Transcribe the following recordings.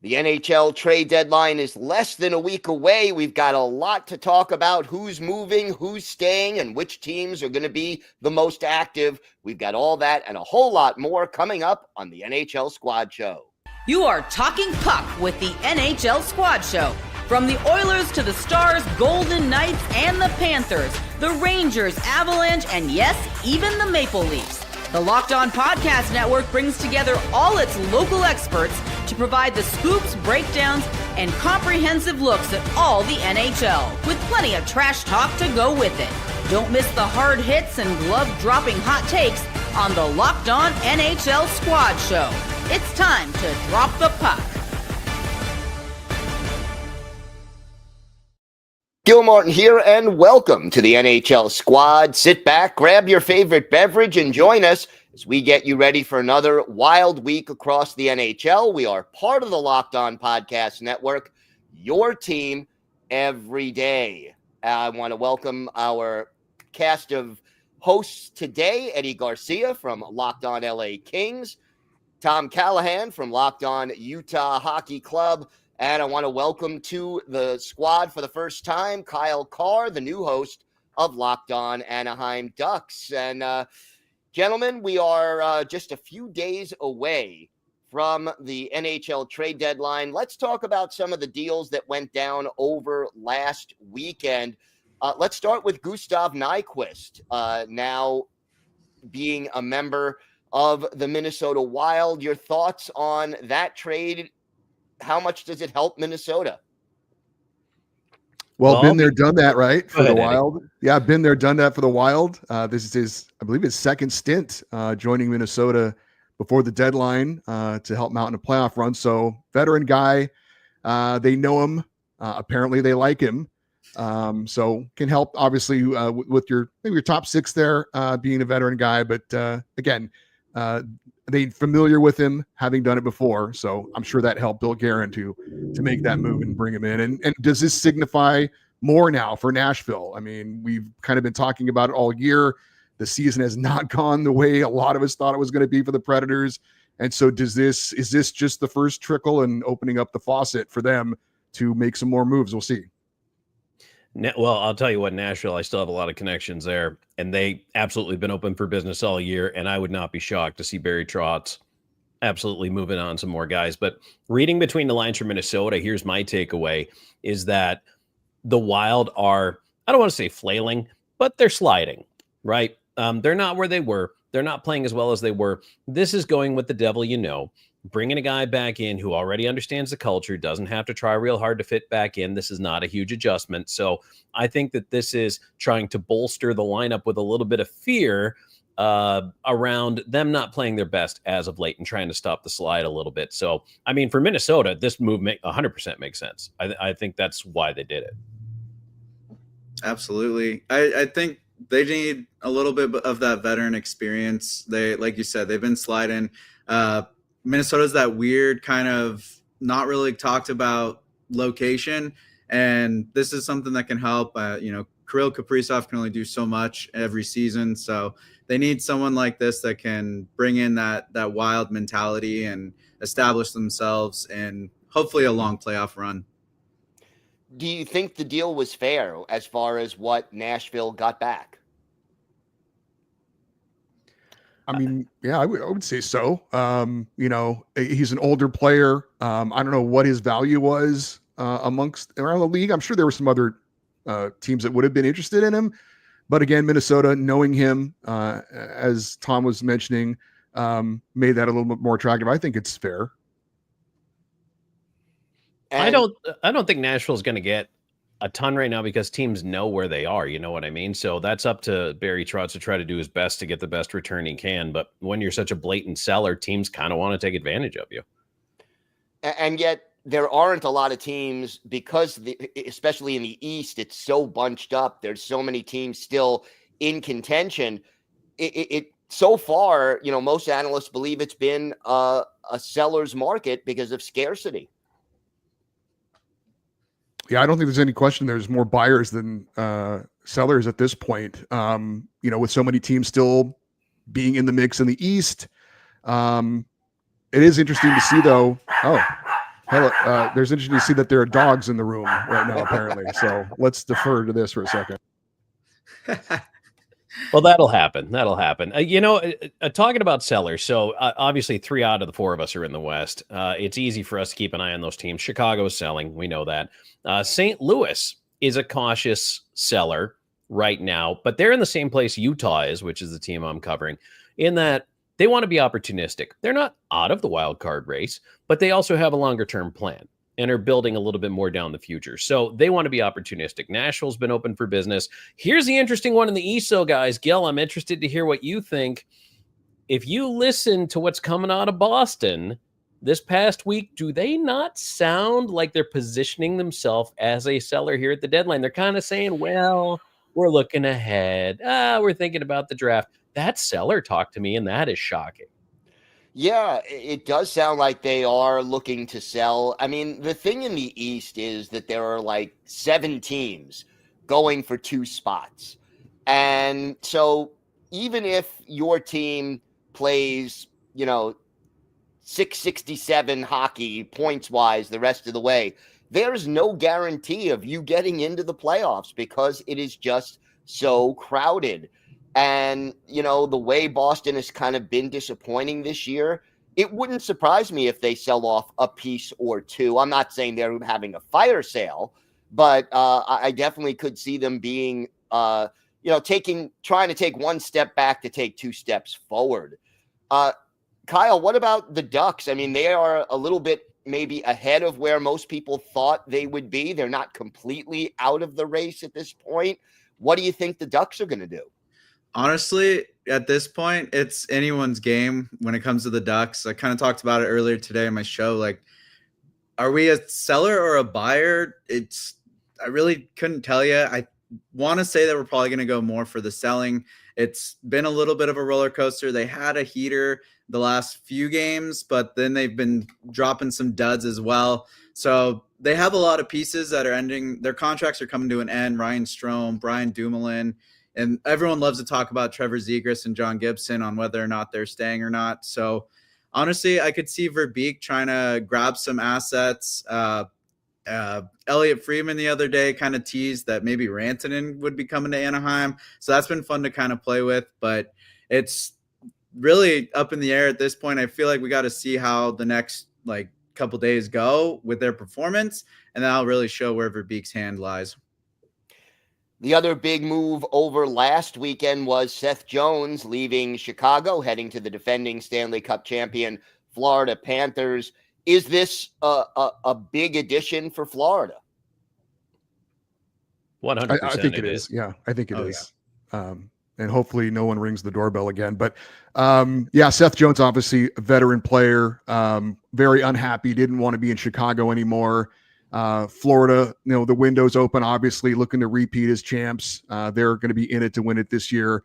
The NHL trade deadline is less than a week away. We've got a lot to talk about: who's moving, who's staying, and which teams are going to be the most active. We've got all that and a whole lot more coming up on the NHL Squad Show. You are talking puck with the NHL Squad Show. From the Oilers to the Stars, Golden Knights, and the Panthers, the Rangers, Avalanche, and yes, even the Maple Leafs. The Locked On Podcast Network brings together all its local experts to provide the scoops, breakdowns, and comprehensive looks at all the NHL, with plenty of trash talk to go with it. Don't miss the hard hits and glove-dropping hot takes on the Locked On NHL Squad Show. It's time to drop the puck. Gil Martin here, and welcome to the NHL Squad. Sit back, grab your favorite beverage, and join us as we get you ready for another wild week across the NHL. We are part of the Locked On Podcast Network, your team every day. I want to welcome our cast of hosts today: Eddie Garcia from Locked On LA Kings, Tom Callahan from Locked On Utah Hockey Club, and I want to welcome to the squad for the first time Kyle Kjer, the new host of Locked On Anaheim Ducks. And gentlemen, we are just a few days away from the NHL trade deadline. Let's talk about some of the deals that went down over last weekend. Let's start with Gustav Nyquist, now being a member of the Minnesota Wild. Your thoughts on that trade? How much does it help Minnesota? Well, been there, done that, right? For the Wild. Eddie. Yeah, been there, done that for the Wild. This is his, I believe, his second stint joining Minnesota before the deadline to help him out in a playoff run. So veteran guy, they know him. Apparently they like him. So can help obviously with your, maybe your top six there, being a veteran guy. But again, they familiar with him, having done it before. So I'm sure that helped Bill Guerin to make that move and bring him in. And does this signify more now for Nashville? I mean, we've kind of been talking about it all year. The season has not gone the way a lot of us thought it was going to be for the Predators. And so is this just the first trickle and opening up the faucet for them to make some more moves? We'll see. Well, I'll tell you what, Nashville, I still have a lot of connections there, and they absolutely been open for business all year, and I would not be shocked to see Barry Trotz absolutely moving on some more guys. But reading between the lines for Minnesota, here's my takeaway, is that the Wild are, I don't want to say flailing, but they're sliding, right? They're not where they were. They're not playing as well as they were. This is going with the devil, bringing a guy back in who already understands the culture, doesn't have to try real hard to fit back in. This is not a huge adjustment. So I think that this is trying to bolster the lineup with a little bit of fear around them not playing their best as of late and trying to stop the slide a little bit. So, I mean, for Minnesota, this move 100% makes sense. I think that's why they did it. Absolutely. I think they need a little bit of that veteran experience. They, like you said, they've been sliding. Minnesota's that weird kind of not really talked about location. And this is something that can help. Kirill Kaprizov can only do so much every season. So they need someone like this that can bring in that Wild mentality and establish themselves in hopefully a long playoff run. Do you think the deal was fair as far as what Nashville got back? I mean, yeah, I would say so. He's an older player. I don't know what his value was around the league. I'm sure there were some other teams that would have been interested in him. But again, Minnesota, knowing him, as Tom was mentioning, made that a little bit more attractive. I think it's fair. I don't think Nashville's going to get a ton right now because teams know where they are. You know what I mean? So that's up to Barry Trotz to try to do his best to get the best return he can. But when you're such a blatant seller, teams kind of want to take advantage of you. And yet there aren't a lot of teams because especially in the East, it's so bunched up. There's so many teams still in contention. It so far, most analysts believe it's been a seller's market because of scarcity. Yeah, I don't think there's any question. There's more buyers than sellers at this point. With so many teams still being in the mix in the East. It is interesting to see, though. Oh, There's interesting to see that there are dogs in the room right now, apparently. So let's defer to this for a second. Well, that'll happen. That'll happen. Talking about sellers. So obviously 3 out of the 4 of us are in the West. It's easy for us to keep an eye on those teams. Chicago is selling. We know that. St. Louis is a cautious seller right now, but they're in the same place Utah is, which is the team I'm covering, in that they want to be opportunistic. They're not out of the wild card race, but they also have a longer term plan and are building a little bit more down the future. So they want to be opportunistic. Nashville's been open for business. Here's the interesting one in the East, though, guys. Gil, I'm interested to hear what you think. If you listen to what's coming out of Boston this past week, do they not sound like they're positioning themselves as a seller here at the deadline? They're kind of saying, well, we're looking ahead. We're thinking about the draft. That seller talk to me, and that is shocking. Yeah, it does sound like they are looking to sell. I mean, the thing in the East is that there are like 7 teams going for 2 spots. And so even if your team plays, 667 hockey points wise the rest of the way, there's no guarantee of you getting into the playoffs because it is just so crowded. And, the way Boston has kind of been disappointing this year, it wouldn't surprise me if they sell off a piece or 2. I'm not saying they're having a fire sale, but I definitely could see them being, trying to take 1 step back to take 2 steps forward. Kyle, what about the Ducks? I mean, they are a little bit maybe ahead of where most people thought they would be. They're not completely out of the race at this point. What do you think the Ducks are going to do? Honestly, at this point, it's anyone's game when it comes to the Ducks. I kind of talked about it earlier today in my show. Like, are we a seller or a buyer? I really couldn't tell you. I want to say that we're probably going to go more for the selling. It's been a little bit of a roller coaster. They had a heater the last few games, but then they've been dropping some duds as well. So they have a lot of pieces that are ending. Their contracts are coming to an end. Ryan Strome, Brian Dumoulin. And everyone loves to talk about Trevor Zegras and John Gibson on whether or not they're staying or not. So honestly, I could see Verbeek trying to grab some assets. Elliot Friedman the other day kind of teased that maybe Rantanen would be coming to Anaheim. So that's been fun to kind of play with, but it's really up in the air at this point. I feel like we got to see how the next couple days go with their performance, and that'll really show where Verbeek's hand lies. The other big move over last weekend was Seth Jones leaving Chicago, heading to the defending Stanley Cup champion Florida Panthers. Is this a big addition for Florida? 100%. I think it is. Yeah, I think it is. Yeah. And hopefully no one rings the doorbell again. But Seth Jones, obviously a veteran player, very unhappy, didn't want to be in Chicago anymore. Florida, the window's open, obviously looking to repeat as champs. They're going to be in it to win it this year.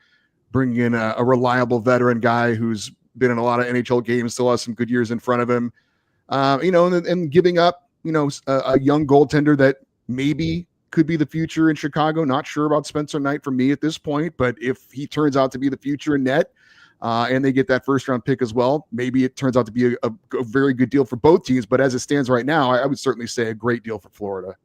Bringing in a reliable veteran guy who's been in a lot of NHL games, still has some good years in front of him. And giving up, a young goaltender that maybe could be the future in Chicago. Not sure about Spencer Knight for me at this point, but if he turns out to be the future in net, and they get that first-round pick as well, maybe it turns out to be a very good deal for both teams. But as it stands right now, I would certainly say a great deal for Florida.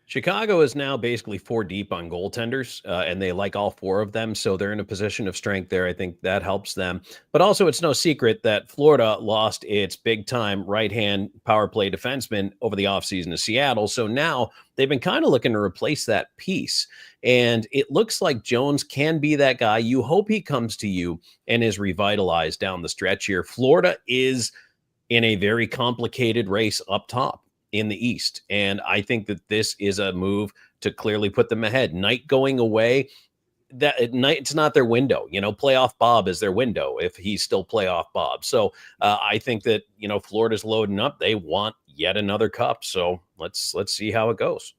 Chicago is now basically 4 deep on goaltenders, and they like all 4 of them, so they're in a position of strength there. I think that helps them. But also, it's no secret that Florida lost its big-time right-hand power play defenseman over the offseason to Seattle, so now they've been kind of looking to replace that piece. And it looks like Jones can be that guy. You hope he comes to you and is revitalized down the stretch here. Florida is in a very complicated race up top in the East. And I think that this is a move to clearly put them ahead. Knight going away, it's not their window. Playoff Bob is their window if he's still playoff Bob. So I think that, Florida's loading up. They want yet another cup. So let's see how it goes.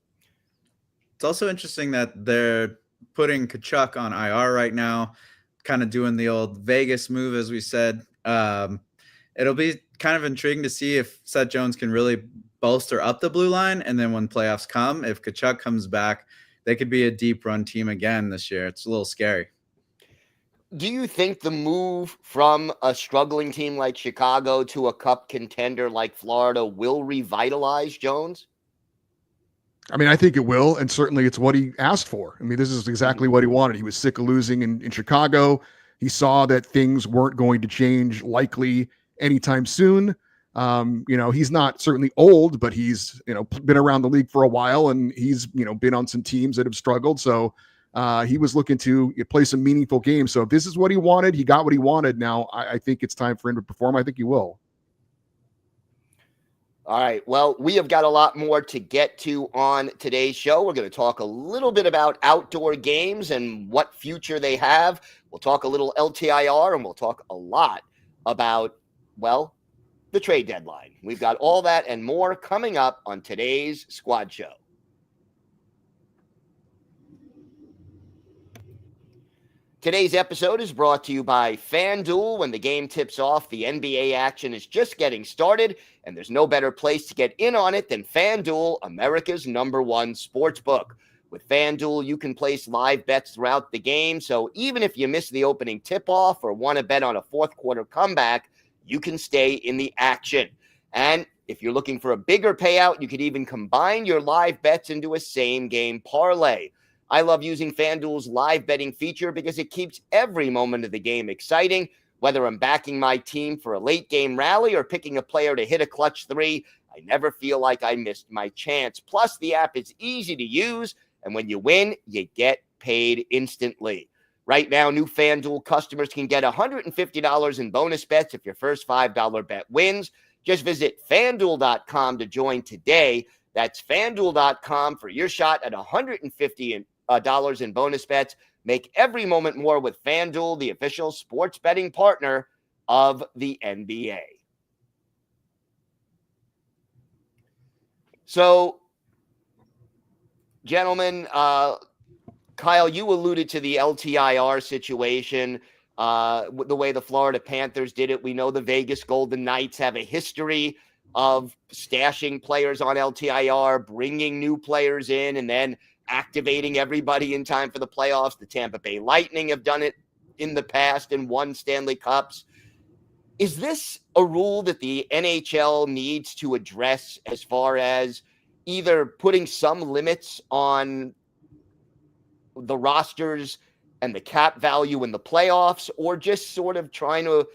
It's also interesting that they're putting Tkachuk on IR right now, kind of doing the old Vegas move, as we said. It'll be kind of intriguing to see if Seth Jones can really bolster up the blue line. And then when playoffs come, if Tkachuk comes back, they could be a deep run team again this year. It's a little scary. Do you think the move from a struggling team like Chicago to a cup contender like Florida will revitalize Jones? I mean, I think it will, and certainly it's what he asked for. I mean, this is exactly what he wanted. He was sick of losing in Chicago. He saw that things weren't going to change likely anytime soon. He's not certainly old, but he's, been around the league for a while, and he's, been on some teams that have struggled. So he was looking to play some meaningful games. So if this is what he wanted, he got what he wanted. Now I think it's time for him to perform. I think he will. All right. Well, we have got a lot more to get to on today's show. We're going to talk a little bit about outdoor games and what future they have. We'll talk a little LTIR, and we'll talk a lot about, well, the trade deadline. We've got all that and more coming up on today's Squad Show. Today's episode is brought to you by FanDuel. When the game tips off, the NBA action is just getting started, and there's no better place to get in on it than FanDuel, America's #1 sportsbook. With FanDuel, you can place live bets throughout the game, so even if you miss the opening tip-off or want to bet on a fourth-quarter comeback, you can stay in the action. And if you're looking for a bigger payout, you could even combine your live bets into a same-game parlay. I love using FanDuel's live betting feature because it keeps every moment of the game exciting. Whether I'm backing my team for a late game rally or picking a player to hit a clutch three, I never feel like I missed my chance. Plus, the app is easy to use, and when you win, you get paid instantly. Right now, new FanDuel customers can get $150 in bonus bets if your first $5 bet wins. Just visit FanDuel.com to join today. That's FanDuel.com for your shot at $150 in bonus bets. Make every moment more with FanDuel, the official sports betting partner of the NBA. So, gentlemen, Kyle, you alluded to the LTIR situation, the way the Florida Panthers did it. We know the Vegas Golden Knights have a history of stashing players on LTIR, bringing new players in, and then activating everybody in time for the playoffs. The Tampa Bay Lightning have done it in the past and won Stanley Cups. Is this a rule that the NHL needs to address as far as either putting some limits on the rosters and the cap value in the playoffs, or just sort of trying to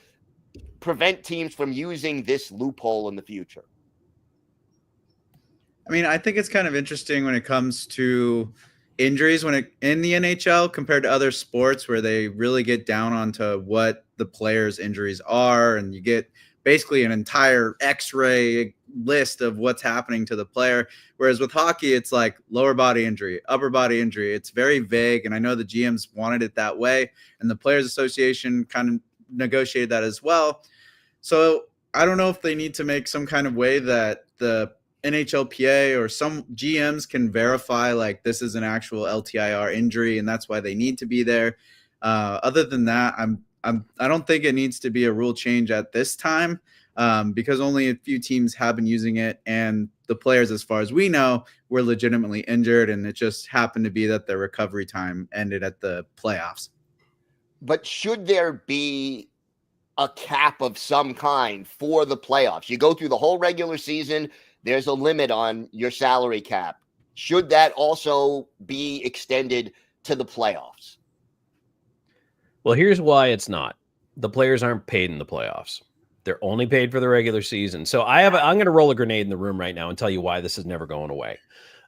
prevent teams from using this loophole in the future? I mean, I think it's kind of interesting when it comes to injuries in the NHL compared to other sports where they really get down onto what the players' injuries are, and you get basically an entire X-ray list of what's happening to the player. Whereas with hockey, it's like lower body injury, upper body injury. It's very vague, and I know the GMs wanted it that way, and the Players Association kind of negotiated that as well. So I don't know if they need to make some kind of way that the NHLPA or some GMs can verify like this is an actual LTIR injury and that's why they need to be there. Other than that, I don't think it needs to be a rule change at this time, because only a few teams have been using it, and the players, as far as we know, were legitimately injured, and it just happened to be that their recovery time ended at the playoffs. But should there be a cap of some kind for the playoffs? You go through the whole regular season, there's a limit on your salary cap. Should that also be extended to the playoffs? Well, here's why it's not. The players aren't paid in the playoffs. They're only paid for the regular season. So I'm going to roll a grenade in the room right now and tell you why this is never going away.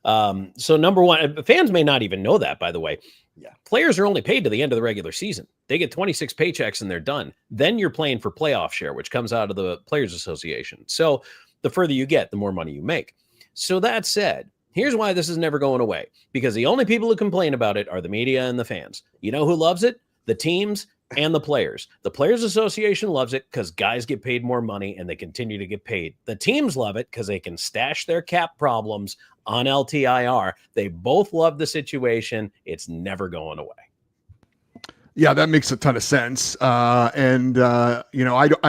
So number one, fans may not even know that, by the way. Yeah. Players are only paid to the end of the regular season. They get 26 paychecks and they're done. Then you're playing for playoff share, which comes out of the Players Association. So the further you get, the more money you make. So that said, here's why this is never going away. Because the only people who complain about it are the media and the fans. You know who loves it? The teams and the players. The Players Association loves it because guys get paid more money and they continue to get paid. The teams love it because they can stash their cap problems on LTIR. They both love the situation. It's never going away. Yeah, that makes a ton of sense. I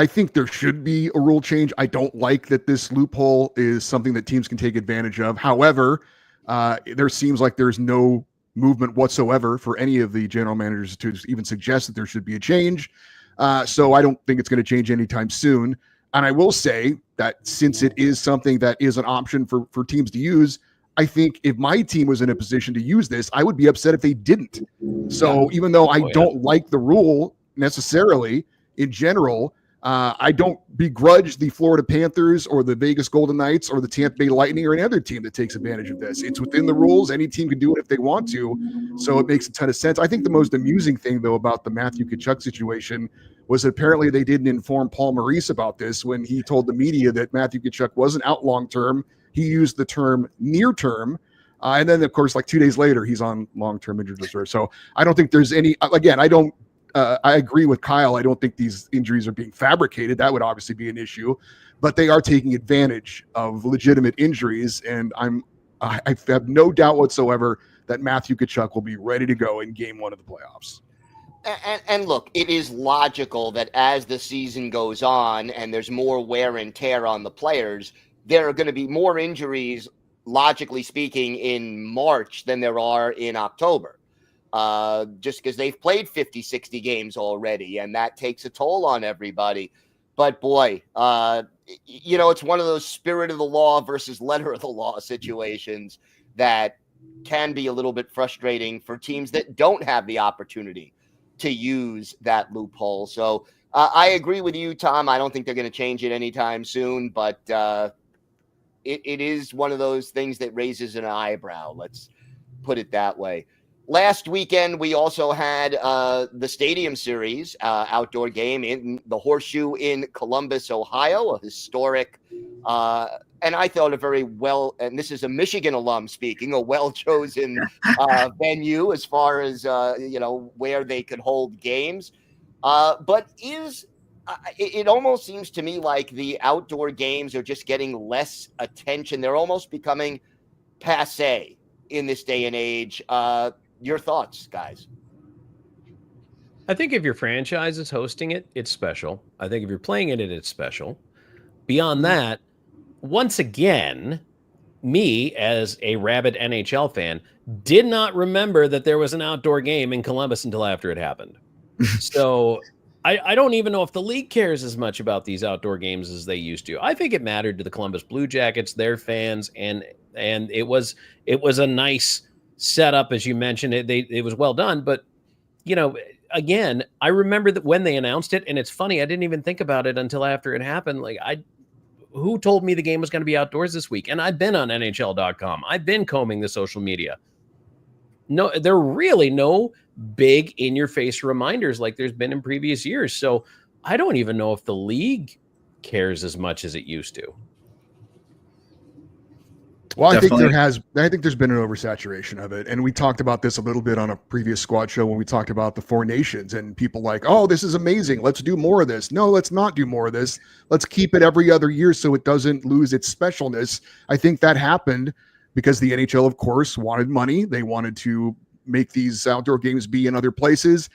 think there should be a rule change. I don't like that this loophole is something that teams can take advantage of. However, there seems like there's no movement whatsoever for any of the general managers to even suggest that there should be a change. So I don't think it's going to change anytime soon. And I will say that since it is something that is an option for teams to use, I think if my team was in a position to use this, I would be upset if they didn't. So even though I don't like the rule necessarily in general, I don't begrudge the Florida Panthers or the Vegas Golden Knights or the Tampa Bay Lightning or any other team that takes advantage of this. It's within the rules. Any team can do it if they want to. So it makes a ton of sense. I think the most amusing thing, though, about the Matthew Tkachuk situation was apparently they didn't inform Paul Maurice about this when he told the media that Matthew Tkachuk wasn't out long-term. He used the term near-term. And then, of course, like 2 days later, he's on long-term injured reserve. So I don't think there's any – again, I agree with Kyle. I don't think these injuries are being fabricated. That would obviously be an issue, but they are taking advantage of legitimate injuries. And I have no doubt whatsoever that Matthew Tkachuk will be ready to go in game 1 of the playoffs. And look, it is logical that as the season goes on and there's more wear and tear on the players, there are going to be more injuries, logically speaking, in March than there are in October. Just because they've played 50, 60 games already, and that takes a toll on everybody. But boy, it's one of those spirit of the law versus letter of the law situations that can be a little bit frustrating for teams that don't have the opportunity to use that loophole. So I agree with you, Tom. I don't think they're going to change it anytime soon, but it is one of those things that raises an eyebrow. Let's put it that way. Last weekend, we also had the Stadium Series outdoor game in the Horseshoe in Columbus, Ohio, a historic, and I thought a very well, and this is a Michigan alum speaking, a well-chosen venue as far as, where they could hold games. But it almost seems to me like the outdoor games are just getting less attention. They're almost becoming passé in this day and age. Your thoughts, guys? I think if your franchise is hosting it, it's special. I think if you're playing in it, it's special. Beyond that, once again, me as a rabid NHL fan did not remember that there was an outdoor game in Columbus until after it happened. So I don't even know if the league cares as much about these outdoor games as they used to. I think it mattered to the Columbus Blue Jackets, their fans, and it was a nice setup, as you mentioned. It was well done, but again, I remember that when they announced it, and it's funny, I didn't even think about it until after it happened. Like, who told me the game was going to be outdoors this week? And I've been on NHL.com. I've been combing the social media. No, there are really no big in-your-face reminders like there's been in previous years. So I don't even know if the league cares as much as it used to. Well, I think there's been an oversaturation of it. And we talked about this a little bit on a previous squad show when we talked about the 4 nations and people like, oh, this is amazing. Let's do more of this. No, let's not do more of this. Let's keep it every other year so it doesn't lose its specialness. I think that happened because the NHL, of course, wanted money. They wanted to make these outdoor games be in other places.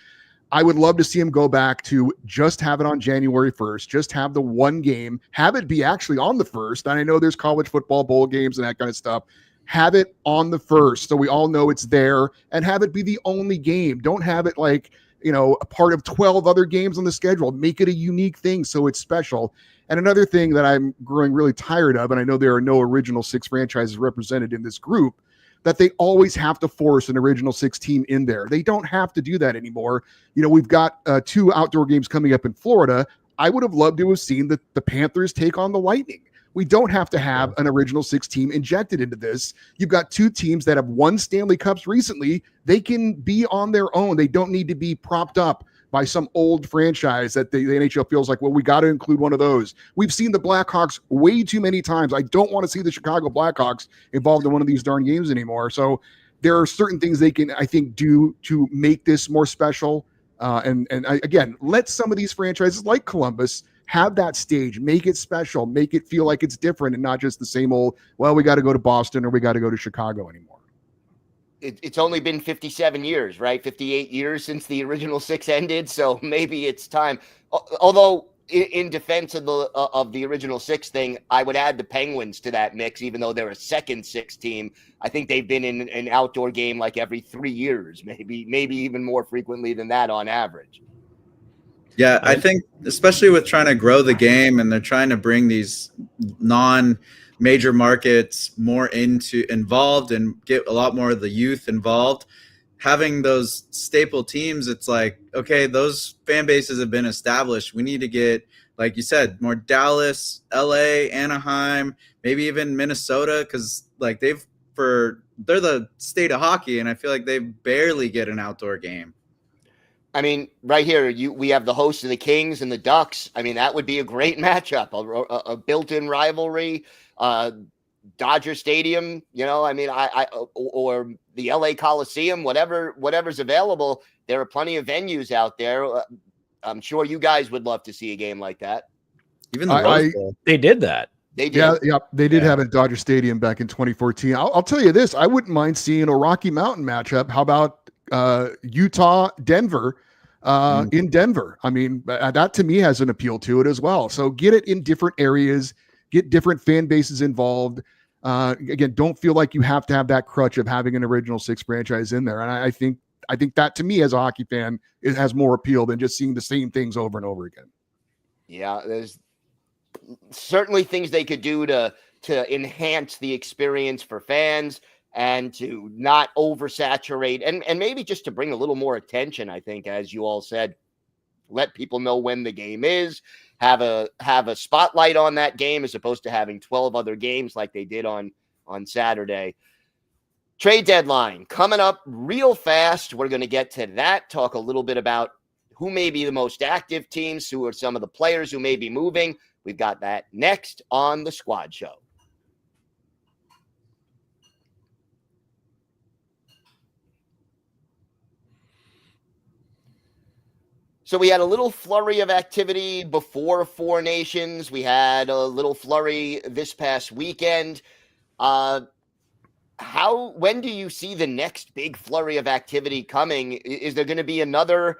I would love to see him go back to just have it on January 1st, just have the one game, have it be actually on the 1st. And I know there's college football bowl games and that kind of stuff. Have it on the 1st so we all know it's there, and have it be the only game. Don't have it like, a part of 12 other games on the schedule. Make it a unique thing so it's special. And another thing that I'm growing really tired of, and I know there are no original 6 franchises represented in this group, that they always have to force an original 6 team in there. They don't have to do that anymore. We've got 2 outdoor games coming up in Florida. I would have loved to have seen the Panthers take on the Lightning. We don't have to have an original 6 team injected into this. You've got 2 teams that have won Stanley Cups recently. They can be on their own. They don't need to be propped up by some old franchise that the NHL feels like, well, we got to include one of those. We've seen the Blackhawks way too many times. I don't want to see the Chicago Blackhawks involved in one of these darn games anymore. So there are certain things they can, I think, do to make this more special. Again, let some of these franchises like Columbus have that stage, make it special, make it feel like it's different and not just the same old, well, we got to go to Boston or we got to go to Chicago anymore. It's only been 57 years, right? 58 years since the original 6 ended. So maybe it's time. Although in defense of the original six thing, I would add the Penguins to that mix, even though they're a second six team. I think they've been in an outdoor game like every 3 years, maybe even more frequently than that on average. Yeah, I think especially with trying to grow the game, and they're trying to bring these non-major markets more involved and get a lot more of the youth involved. Having those staple teams, it's like, okay, those fan bases have been established. We need to get, like you said, more Dallas, LA, Anaheim, maybe even Minnesota, because like they're the state of hockey, and I feel like they barely get an outdoor game. I mean, right here, we have the host of the Kings and the Ducks. I mean, that would be a great matchup, a built-in rivalry. Dodger Stadium, I mean, or the LA Coliseum, whatever's available. There are plenty of venues out there. I'm sure you guys would love to see a game like that. Even the they did that. They did. Yeah, they did have it at Dodger Stadium back in 2014. I'll tell you this: I wouldn't mind seeing a Rocky Mountain matchup. How about Utah, Denver, in Denver? I mean, that to me has an appeal to it as well. So get it in different areas, get different fan bases involved. Again, don't feel like you have to have that crutch of having an original six franchise in there. And I think that to me as a hockey fan, it has more appeal than just seeing the same things over and over again. Yeah, there's certainly things they could do to enhance the experience for fans and to not oversaturate and maybe just to bring a little more attention. I think, as you all said, let people know when the game is, have a spotlight on that game as opposed to having 12 other games like they did on Saturday. Trade deadline coming up real fast. We're going to get to that, talk a little bit about who may be the most active teams, who are some of the players who may be moving. We've got that next on the Squad Show. So we had a little flurry of activity before Four Nations. We had a little flurry this past weekend. When do you see the next big flurry of activity coming? Is there going to be another,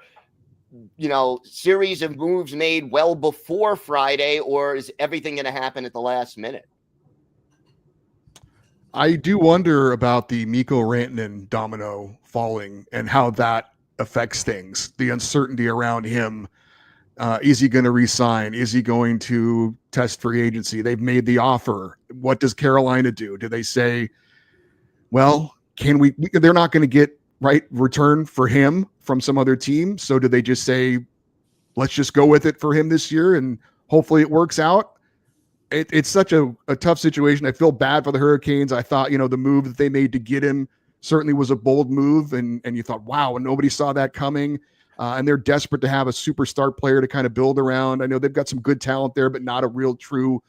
series of moves made well before Friday, or is everything going to happen at the last minute? I do wonder about the Mikko Rantanen domino falling and how that affects things, the uncertainty around him. Is he going to resign? Is he going to test free agency? They've made the offer. What does Carolina do? Do they say, well, they're not going to get return for him from some other team. So do they just say, let's just go with it for him this year and hopefully it works out? It's such a tough situation. I feel bad for the Hurricanes. I thought, the move that they made to get him certainly was a bold move, and you thought, wow, and nobody saw that coming. And they're desperate to have a superstar player to kind of build around. I know they've got some good talent there, but not a real true,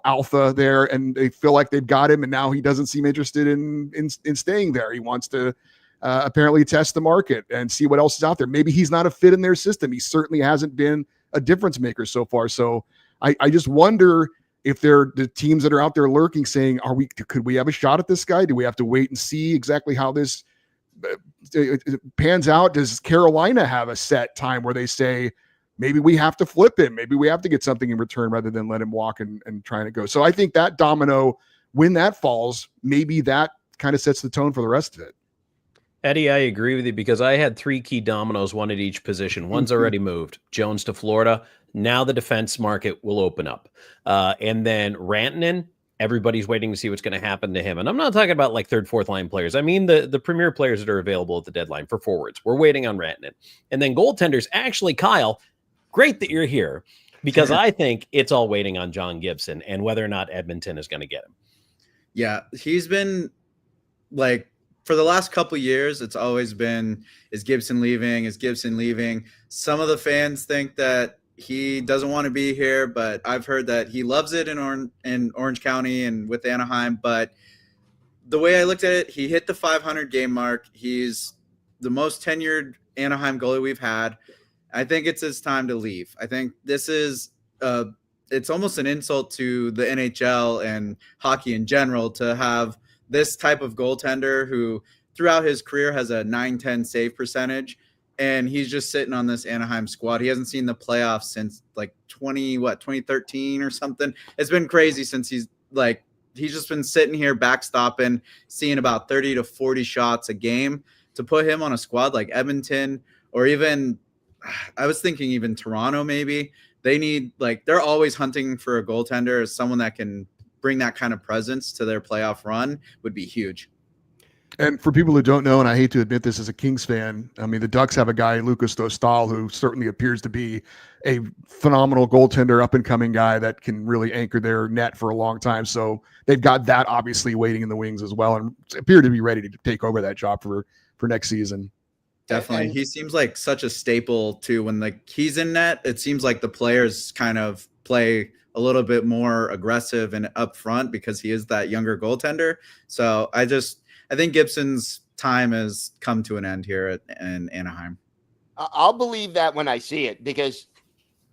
alpha there. And they feel like they've got him, and now he doesn't seem interested in staying there. He wants to apparently test the market and see what else is out there. Maybe he's not a fit in their system. He certainly hasn't been a difference maker so far. So I just wonder if they're the teams that are out there lurking saying, could we have a shot at this guy? Do we have to wait and see exactly how this pans out? Does Carolina have a set time where they say, maybe we have to flip him? Maybe we have to get something in return rather than let him walk and trying to go. So I think that domino, when that falls, maybe that kind of sets the tone for the rest of it. Eddie, I agree with you because I had 3 key dominoes, one at each position. One's already moved. Jones to Florida. Now the defense market will open up. And then Rantanen, everybody's waiting to see what's going to happen to him. And I'm not talking about like third, fourth line players. I mean the premier players that are available at the deadline for forwards. We're waiting on Rantanen. And then goaltenders, actually, Kyle, great that you're here because I think it's all waiting on John Gibson and whether or not Edmonton is going to get him. Yeah, he's been like, for the last couple of years, it's always been, is Gibson leaving? Is Gibson leaving? Some of the fans think that he doesn't want to be here, but I've heard that he loves it in Orange County and with Anaheim. But the way I looked at it, he hit the 500 game mark. He's the most tenured Anaheim goalie we've had. I think it's his time to leave. I think this is it's almost an insult to the NHL and hockey in general to have this type of goaltender who throughout his career has a 910 save percentage. and he's just sitting on this Anaheim squad. He hasn't seen the playoffs since like 2013 or something. It's been crazy since he's just been sitting here backstopping, seeing about 30 to 40 shots a game. To put him on a squad like Edmonton, or even I was thinking even Toronto, maybe they need, they're always hunting for a goaltender, as someone that can bring that kind of presence to their playoff run would be huge. And for people who don't know, and I hate to admit this as a Kings fan, I mean, the Ducks have a guy, Lucas Dostal, who certainly appears to be a phenomenal goaltender, up-and-coming guy that can really anchor their net for a long time. So they've got that obviously waiting in the wings as well, and appear to be ready to take over that job for next season. Definitely. He seems like such a staple too. When he's in net, it seems like the players kind of play a little bit more aggressive and up front because he is that younger goaltender. So I think Gibson's time has come to an end here in Anaheim. I'll believe that when I see it, because,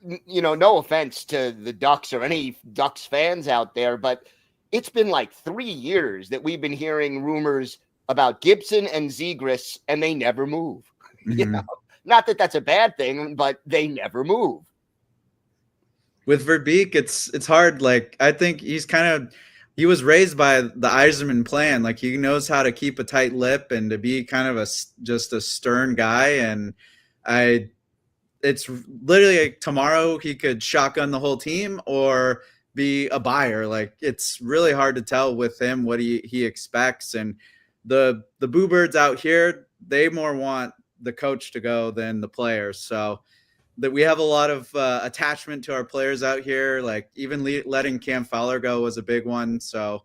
no offense to the Ducks or any Ducks fans out there, but it's been like 3 years that we've been hearing rumors about Gibson and Zegras, and they never move. Mm-hmm. Not that that's a bad thing, but they never move. With Verbeek, it's hard. I think he was raised by the Yzerman plan. He knows how to keep a tight lip and to be kind of just a stern guy. And it's literally tomorrow he could shotgun the whole team or be a buyer. It's really hard to tell with him what he expects. And the Boo Birds out here, they more want the coach to go than the players. So that we have a lot of attachment to our players out here. Even letting Cam Fowler go was a big one. So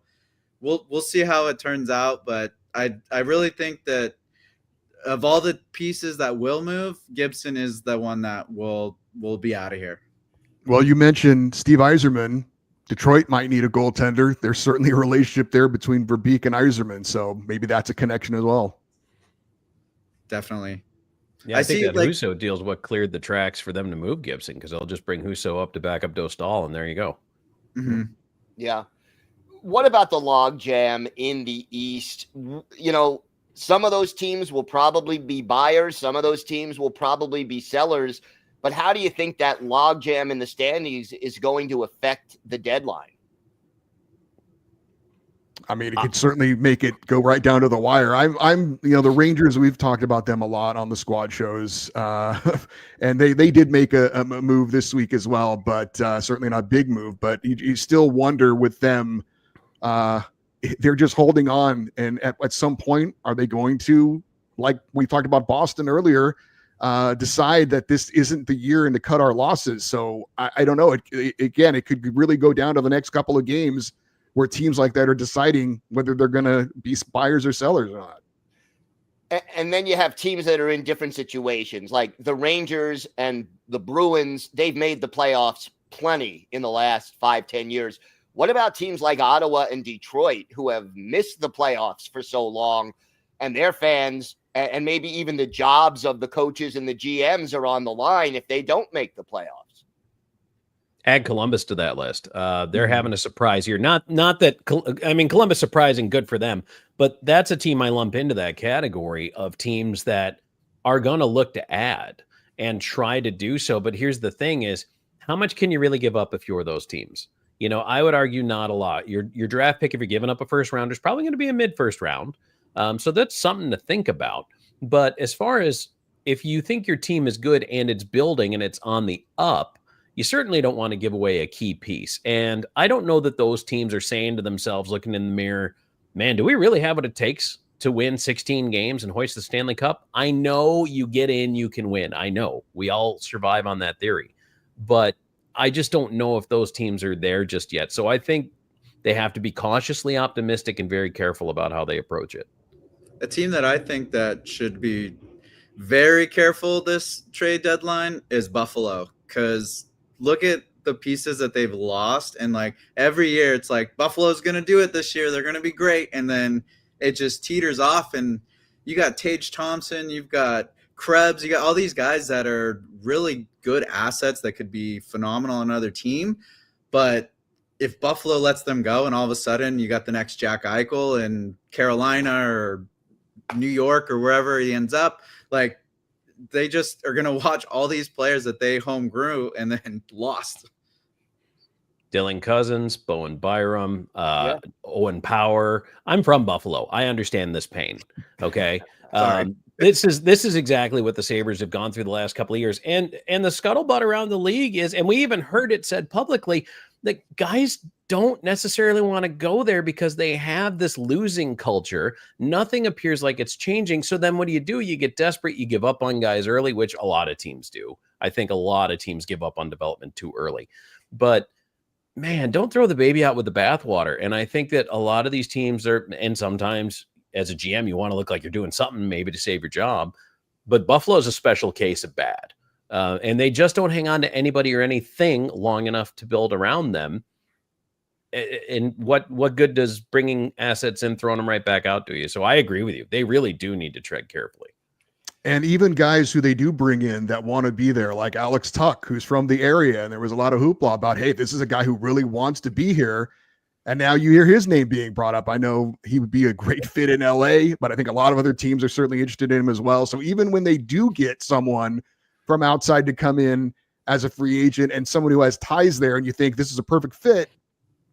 we'll see how it turns out. But I really think that of all the pieces that will move, Gibson is the one that will be out of here. Well, you mentioned Steve Yzerman. Detroit might need a goaltender. There's certainly a relationship there between Verbeek and Yzerman, so maybe that's a connection as well. Definitely. Yeah, I think that Husso deal's what cleared the tracks for them to move Gibson, because they'll just bring Husso up to back up Dostal, and there you go. Mm-hmm. Yeah. What about the log jam in the East? Some of those teams will probably be buyers. Some of those teams will probably be sellers. But how do you think that logjam in the standings is going to affect the deadline? I mean, it could certainly make it go right down to the wire. I'm the Rangers, we've talked about them a lot on the squad shows. And they did make a move this week as well, but certainly not a big move. But you still wonder with them, they're just holding on. And at some point, are they going to, like we talked about Boston earlier, decide that this isn't the year and to cut our losses? So I don't know. It could really go down to the next couple of games where teams like that are deciding whether they're going to be buyers or sellers or not. And then you have teams that are in different situations, like the Rangers and the Bruins. They've made the playoffs plenty in the last 5-10 years. What about teams like Ottawa and Detroit, who have missed the playoffs for so long, and their fans and maybe even the jobs of the coaches and the GMs are on the line if they don't make the playoffs? Add Columbus to that list. They're having a surprise year. Not that, Columbus surprising, good for them, but that's a team I lump into that category of teams that are going to look to add and try to do so. But here's the thing is, how much can you really give up if you're those teams? I would argue not a lot. Your draft pick, if you're giving up a first rounder, is probably going to be a mid-first round. So that's something to think about. But as far as if you think your team is good and it's building and it's on the up, you certainly don't want to give away a key piece. And I don't know that those teams are saying to themselves, looking in the mirror, man, do we really have what it takes to win 16 games and hoist the Stanley Cup? I know you get in, you can win. I know we all survive on that theory, but I just don't know if those teams are there just yet. So I think they have to be cautiously optimistic and very careful about how they approach it. A team that I think that should be very careful this trade deadline is Buffalo, because look at the pieces that they've lost. And every year it's Buffalo's going to do it this year. They're going to be great. And then it just teeters off. And you got Tage Thompson, you've got Krebs, you got all these guys that are really good assets that could be phenomenal on another team. But if Buffalo lets them go and all of a sudden you got the next Jack Eichel in Carolina or New York or wherever he ends up, they just are going to watch all these players that they home grew and then lost. Dylan Cousins, Bowen Byram, Owen Power. I'm from Buffalo. I understand this pain. Okay. This is exactly what the Sabres have gone through the last couple of years. And the scuttlebutt around the league is, and we even heard it said publicly, that guys don't necessarily want to go there because they have this losing culture. Nothing appears like it's changing. So then what do? You get desperate. You give up on guys early, which a lot of teams do. I think a lot of teams give up on development too early. But man, don't throw the baby out with the bathwater. And I think that a lot of these teams are, and sometimes as a GM, you want to look like you're doing something maybe to save your job. But Buffalo is a special case of bad. And they just don't hang on to anybody or anything long enough to build around them. And what good does bringing assets in, throwing them right back out to you? So I agree with you. They really do need to tread carefully. And even guys who they do bring in that want to be there, like Alex Tuck, who's from the area. And there was a lot of hoopla about, hey, this is a guy who really wants to be here. And now you hear his name being brought up. I know he would be a great fit in LA, but I think a lot of other teams are certainly interested in him as well. So even when they do get someone from outside to come in as a free agent and someone who has ties there, and you think this is a perfect fit,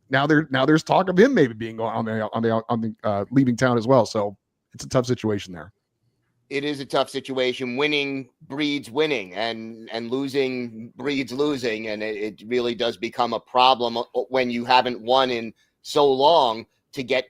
now there's talk of him maybe being on the leaving town as well. So it's a tough situation there. It is a tough situation. Winning breeds winning, and losing breeds losing. And it really does become a problem when you haven't won in so long to get,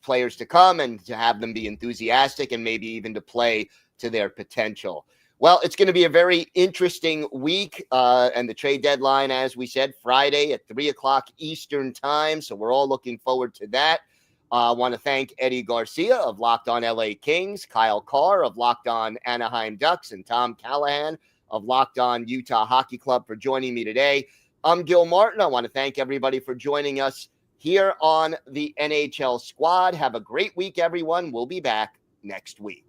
players to come and to have them be enthusiastic and maybe even to play to their potential. Well, it's going to be a very interesting week. And the trade deadline, as we said, Friday at 3:00 Eastern time. So we're all looking forward to that. I want to thank Eddie Garcia of Locked On LA Kings, Kyle Kjer of Locked On Anaheim Ducks, and Tom Callahan of Locked On Utah Hockey Club for joining me today. I'm Gil Martin. I want to thank everybody for joining us here on the NHL Squad. Have a great week, everyone. We'll be back next week.